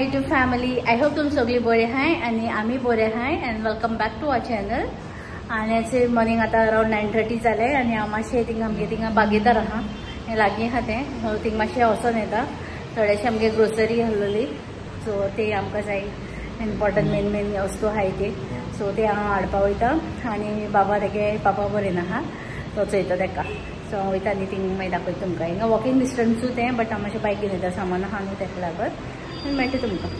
YouTube family, I hope तुम सगळी बरे हाय आणि आम्ही बरे hi and welcome back to our channel. आणि याचे मॉर्निंग आता अराउंड 9:30 जाले आणि आमाशे थिंगा बागेदार आहा हे लागीं आहा ते थिंग मातशें वचोन येता. थोडेशे आमगे ग्रोसरी हल्लोली, सो ते आमकां जाय इम्पॉर्टंट मेन वस्तू आहाय ती, सो ते हांव हाडपा वयता. आनी बाबा तेगे पापा बरें नाहा, तो चयता तेका, सो हांव वयता आनी थिंग मागीर दाखयता तुमकां. हिंगा वॉकिंग डिस्टन्सूच तें, बट हांव मातशें बायक घेवन येता, सामान आहा न्हू तेका लागत आनी मेळटा तुमकां.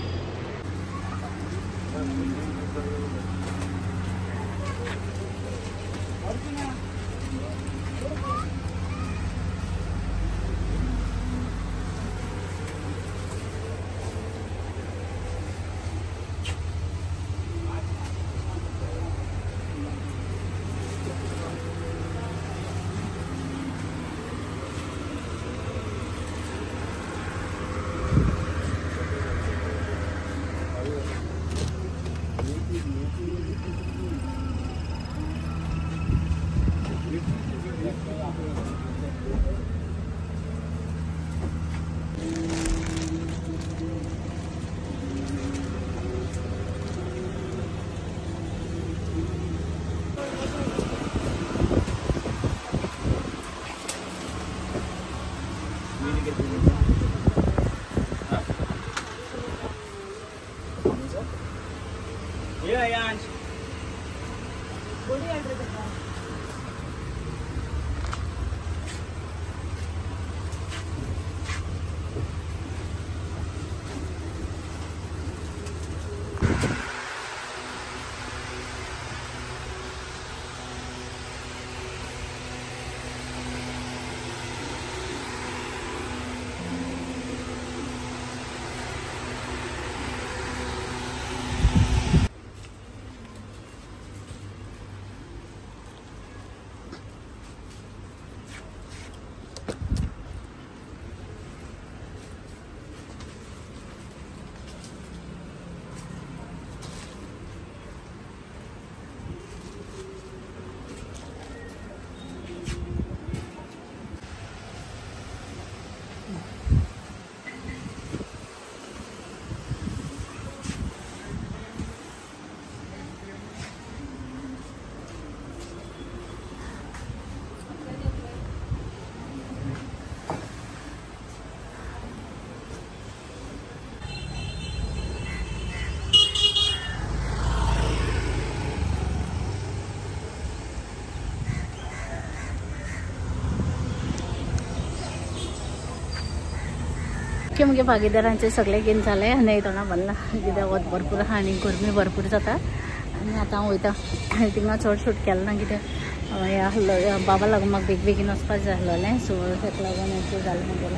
की मुगे भागीदारांचे सगळे गेम जाले आनी येतना बांदला कित्याक वत भरपूर आहा आनी गरमी भरपूर जाता. आनी आतां हांव वयता थिंगा चड शूट केलें ना कित्याक हें आसलो बाबा लागून म्हाका बेगीन वचपाक जाय आसलें, सो ताका लागून हें जालें म्हगेलें.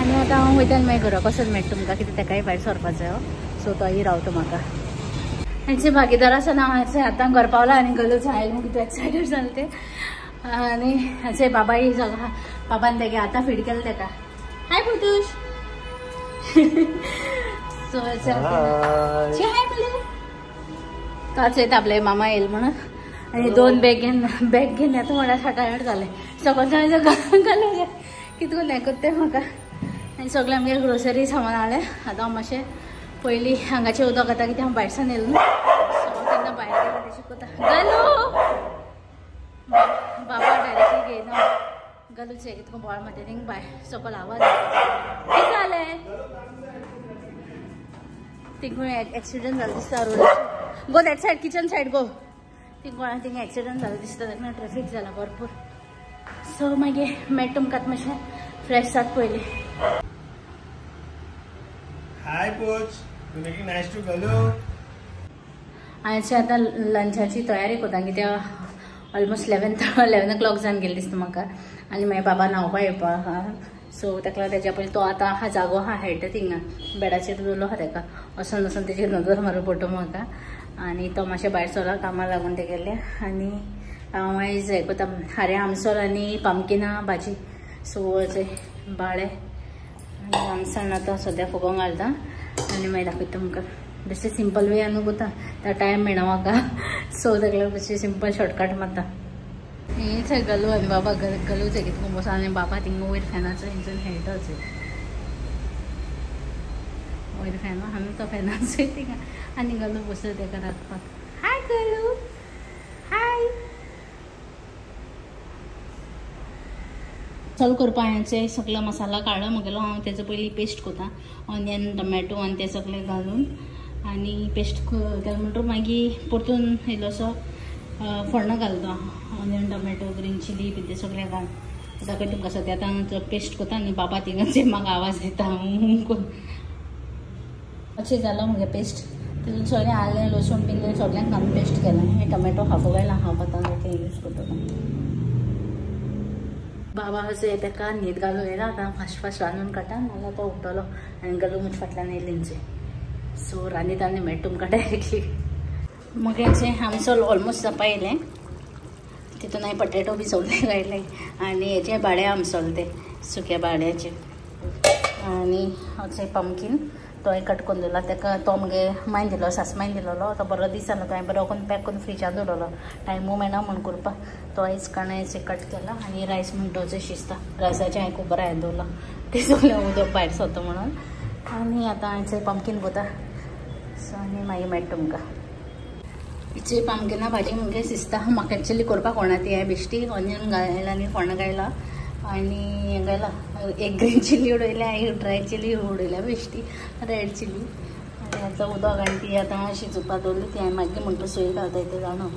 आनी आतां हांव वयता आनी मागीर घरा कसोच मेळटा तुमकां, कित्याक तेकाय भायर सरपाक जाय, सो तोय रावता म्हाका. हेंचे भागीदार आसा ना हांव आतां घर पावला आनी गलूच आयले म्हूण कितें एक्सायटेड जालें ते. आनी हेचे बाबाय सगळा बाबान तेगे आतां फीड केलें तेका. हाय पुतूश. सो काच येत आपले मामा येईल म्हणून आणि 2 बॅग घेवन येता म्हणल्यार टायर्ड जालें. सकाळच्या घालून कितून हें करता म्हाका. आनी सगळें आमगे ग्रोसरी सामान हाडलें. आतां हांव मातशें पयलीं हांगाचें उदक खाता कित्याक हांव भायरसान येयलो न्हू, सो तेन्ना भायर गेल्यार तें शिकता. गालू बाबा डायरेक्टली घेयना गलूचे कितको बॉल मध्ये थिंग भायर सकयल आवाज कितें जालें. थिंग एक्सिडेंट जालो दिसता रोडाचेर. Go that side, kitchen side go. Thing accident जालो दिसता, तेन्ना ट्रॅफिक जाला भरपूर. सो मागीर मेळटा तुमकां मातशें फ्रेश जाता पयलीं. Hi coach, you making nice to गलो. हांवें आतां लंचाची तयारी करता कित्याक ऑलमोस्ट 11 o'clock जावन गेले दिसता म्हाका. आनी मागीर बाबा न्हांवपा येवपाक आहा, सो ताका लागून तेज्या पयलीं तो आतां आहा जागो आहा हेड थिंगा बेडाचेर दवरलो आहा तेका. वचून तेजेर नजर मारूं पडटा म्हाका. आनी तो मातशें भायर सरला कामाक लागून ते गेले. आनी हांव आयज हें करता खारें आमसोल आनी पामकिना भाजी, सो अशें बाळे आनी आमसण आतां सद्या फुगोवंक घालता आनी मागीर दाखयता तुमकां. बेश्टें सिंपल वे न्हू करता, त्या टायम मेळना म्हाका, सो ताका लागून बेश्टें सिंपल शॉर्टकट मारता. हेच आहे गलू आनी बाबा गलूच आहे कितको बसा आनी बाबा थिंगा वयर फॅनाचो इंजन खेळटाच. वयर फॅन आमी तो फॅनाचो थिंगा आनी गलो बसलो तेका राखपाक. हाय गलू, हाय. चल करपा हांचे सगळे मसाला काडलो म्हगेलो. हांव तेजो पयलीं पेस्ट कोता, ऑनियन टोमॅटो आनी ते सगळे घालून आनी पेस्ट केलो म्हणटूच मागीर परतून इल्लोसो फोण्ण घालता. ऑनियन टोमॅटो ग्रीन चिली बी ते सगळे घाल दाखय तुमकां. सद्या आतां पेस्ट कोता आनी बाबा थिंगाचे म्हाका आवाज दिता कोण. अशें जालो म्हगे पेस्ट. तितून सगळें आलें लसूण बीन सगळ्यांक घालून पेस्ट केलें. टोमॅटो हाफ घायला, हाफ आतां ते यूज करतलो. बाबा अशें तेका न्हीद घालूं येयला. आतां फास्ट रांदून काडटा नाल्यार तो उठतलो आनी गलू म्हजे फाटल्यान येयलींचे. सो रांदीत आनी मेळटा तुमकां डायरेक्टली. मगेचें आमचो ऑलमोस्ट जावपा येयलें. तितून हांवें पटेटो बी सगळे घातले आनी हेचे भाडे आमचोले ते सुक्या भाड्याचे. आनी अशें पंपकीन तो कट करून दिला. तेका तो म्हगे मायन दिलो, सासमायन दिलोलो. तो बरो दिसना. तो हांवें बरो करून पॅक करून फ्रिजान दवरलो. टायमू मेळना म्हण करपाक. तो आयज काणयेचे कट केला आनी रायस म्हणटोचे शिजता. रायसाचे हांवें खूब बरें हांवें दवरला ते सगळें उदक भायर सरता म्हणून. आनी आतां हांवें पंपकीन कोता. सो आनी मागीर मेळटा तुमकां. हिचे पामकिना भाजी म्हणजे शिजता. म्हाका एक्चुअली करपाक कोणा ती हांवें बेश्टी ऑनियन घायला आनी फोण्ण घायला आनी हें घायला. एक ग्रीन चिली उडयल्या, एक ड्राय चिली उडयल्या बेश्टी, रेड चिली आनी हाचो उदक आनी ती आतां शिजोवपाक दवरली. ती हांवें मागीर म्हणटा सोय घालता ते जाणो.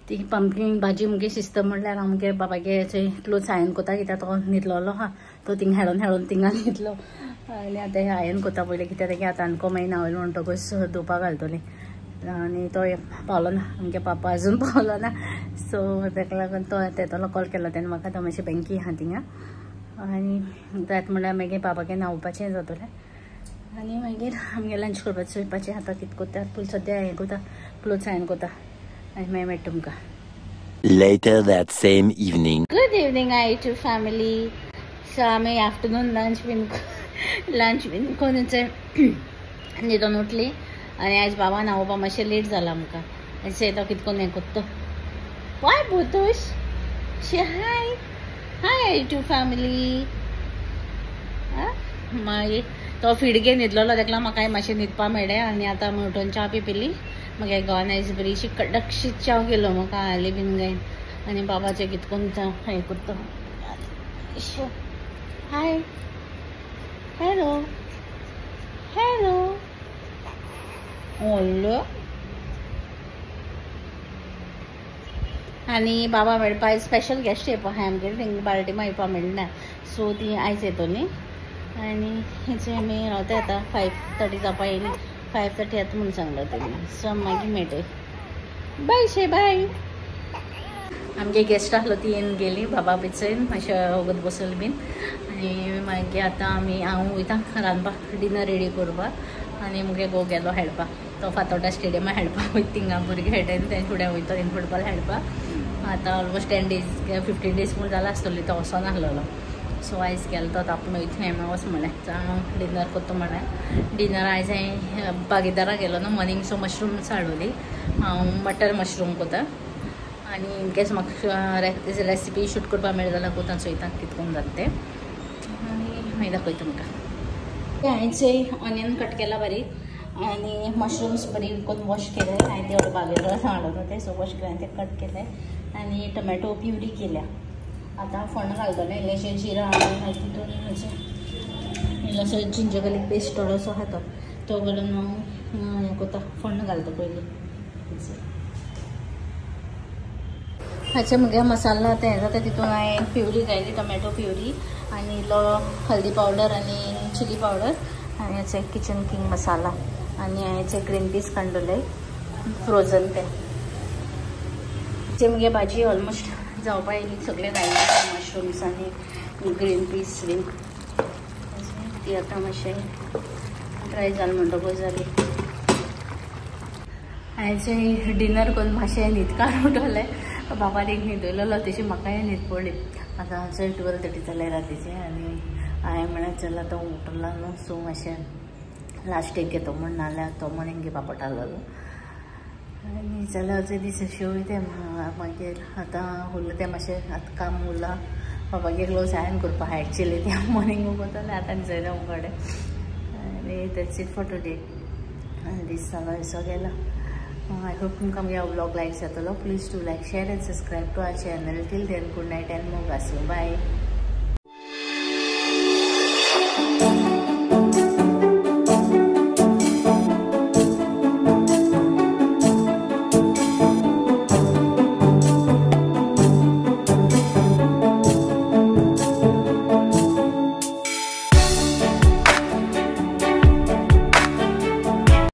ती पंपकीन भाजी मुगे शिजता म्हणल्यार हांव मुगे बाबागे क्लोथ्स आयरन कोता. कित्याक तो न्हिदलोलो हा. तो थिंग हेळोन थिंगा न्हिदलो आनी आतां हें आयरन कोता पयलें. कित्याक तेगे आतां आनको मागीर न्हावले म्हणटकूच धुवपाक घालतलें. आनी तो पावलो ना, आमगे पापा अजून पावलो ना. सो ताका लागून तो येतलो कॉल केलो तेन्ना म्हाका. तो मातशें बँकी आहा थिंगा आनी जायत म्हणल्यार मागीर बाबागे न्हावपाचें जातलें. आनी मागीर आमगे लंच करपाचें चोयपाचें. आतां कितें कोता पूण सद्या हें कोता, क्लोथ्स हांवें कोता आनी मागीर मेळटा तुमकां. Later that same evening. Good evening I2 family. So आमी आफ्टरनून लंच बीन करून न्हिदोन उठली. आनी आयज बाबा न्हावपा मातशें लेट जाला आमकां. अशें तो कितें करून हें कोत्ता. वाय बोतूश शे हाय I2 फॅमिली. मागीर तो फिडगे न्हिदलोलो तेका लागून म्हाका मातशें न्हिदपा मेळ्ळें. आनी आतां आमी उठून च्या बी पिली. मागीर घोवान आयज बरीशी कडकशी च्या केलो म्हाका हाली बीन गायन. आनी बाबाचें कितें करून हें करता. हाय हॅलो हॅलो ओल्लो. आनी बाबा मेळपा आयज स्पेशल गेस्ट येवपा आहाय आमगेर. थिंग बाल्टिमा येवपा मेळना. सो ती आयज येतली. आनी हेचे आमी रावता आतां 5:30 जावपा येयली. 5:30 येता म्हणून सांगला तेणी. सो मागीर मेळटा. बाय शे बाय. आमगे गेस्ट आसलो ती येवन गेली. बाबा बिचयन मातशें वगत बसली बीन. आनी मागीर आतां हांव वयता रांदपाक, डिनर रेडी करपाक. आनी मुगे घोव गेलो खेळपाक. तो फातोर्डा स्टेडियमा खेळपाक वयता. थिंगा भुरगे खेळटा तें फुडें वयता तें फुटबॉल खेळपाक. आतां ऑलमोस्ट 10 days 15 days म्हूण जाला आसतली तो वचोन आसलेलो. सो आयज गेलो तो आपूण वयता हें वच म्हणलें. हांव डिनर करता म्हणलें. डिनर आयज हांवें बागेदारा गेलो न्हू मॉर्निंग. सो मशरूम्स हाडुली. हांव मटर मशरूम कोता. आनी इनकेस म्हाका रेसिपी शूट करपाक मेळ्ळी जाल्यार कोता चोयता कितें करून जाता तें. आनी मागीर दाखयता तुमकां. हांवें ऑनियन कट केला बारीक आनी मशरूम्स बारीक करून वॉश केले. हांवें ते ऑर्डर बागेदारान हाडलो ते. सो वॉश केले, ते कट केले आनी टोमॅटो प्युरी केल्या. आतां फोण्ण घालतलें. इल्लेशें जिरा आनी तितून इल्लोसो जिंजर गार्लीक पेस्ट थोडोसो आहा तो घालून हांव हें कोता, फोण्ण घालता पयलीं. हाचे मुगे मसाला तें जाता तितून हांवें प्युरी घायली, टोमॅटो प्युरी आनी इल्लो हल्दी पावडर आनी चिली पावडर आनी हेचे किचन किंग मसाला आनी हेचे ग्रीन पीस काडलेले फ्रोजन ते. मुगे भाजी ऑलमोस्ट जावपा येयली. सगळे घायले मशरूम्स आनी ग्रीन पीस बीन. ती आतां मातशें ड्राय जालें म्हणटकूच जाली. हांवें डिनर करून मातशें न्हिदकान उठोलें. बाबा एक न्हिदयलो तशी म्हाकाय न्हीद पडली. आतां 12:30 जाले रातीचे आनी हांवें म्हळें चल आतां उठला न्हू. सो मातशें लास्ट एक घेतो म्हण नाल्यार तो मॉर्निंग घेवपा पडटालो. आनी जाल्यार अशें दीस शेव ते मागीर आतां उरलें तें मातशें आतां काम उरलां. बाबागे क्लोज आयरन करपा एक्चुअली तें मॉर्निंग करतालें. आतां न्हिदयलें कडेन आनी दॅट्स इट फॉर टुडे. आनी दीस जालो असो गेलो. I hope तुमकां आमगे व्लॉग लायक जातलो. Please to like, share and subscribe to our channel. Till then good night and मोगासियो. बाय.